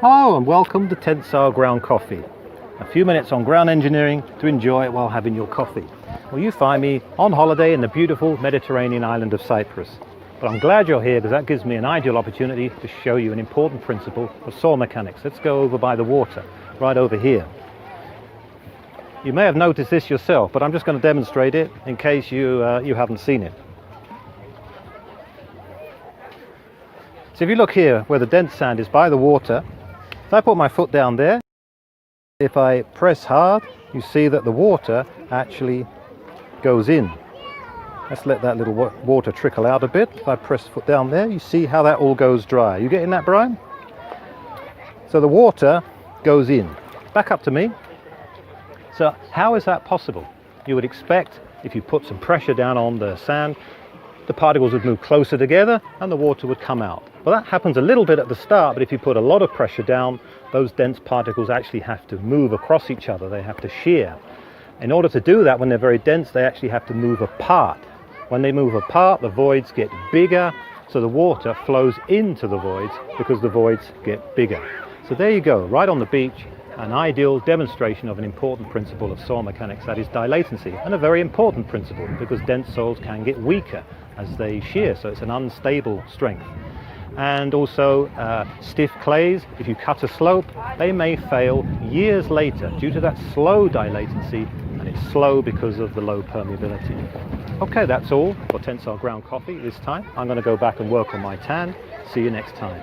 Hello and welcome to Tensile Ground Coffee. A few minutes on ground engineering to enjoy it while having your coffee. Well, you find me on holiday in the beautiful Mediterranean island of Cyprus. But I'm glad you're here because that gives me an ideal opportunity to show you an important principle of soil mechanics. Let's go over by the water, right over here. You may have noticed this yourself, but I'm just going to demonstrate it in case you haven't seen it. So if you look here where the dense sand is by the water, if I put my foot down there, if I press hard, you see that the water actually goes in. Let's let that little water trickle out a bit. If I press the foot down there, you see how that all goes dry. You getting that, Brian? So the water goes in. Back up to me. So how is that possible? You would expect if you put some pressure down on the sand, the particles would move closer together and the water would come out. Well, that happens a little bit at the start, but if you put a lot of pressure down, those dense particles actually have to move across each other. They have to shear. In order to do that, when they're very dense, they actually have to move apart. When they move apart, the voids get bigger, so the water flows into the voids because the voids get bigger. So there you go, right on the beach, an ideal demonstration of an important principle of soil mechanics, that is dilatancy, and a very important principle because dense soils can get weaker as they shear, so it's an unstable strength. And also stiff clays, if you cut a slope, they may fail years later due to that slow dilatancy, and it's slow because of the low permeability. Okay, that's all for Tensile Ground Coffee this time. I'm going to go back and work on my tan. See you next time.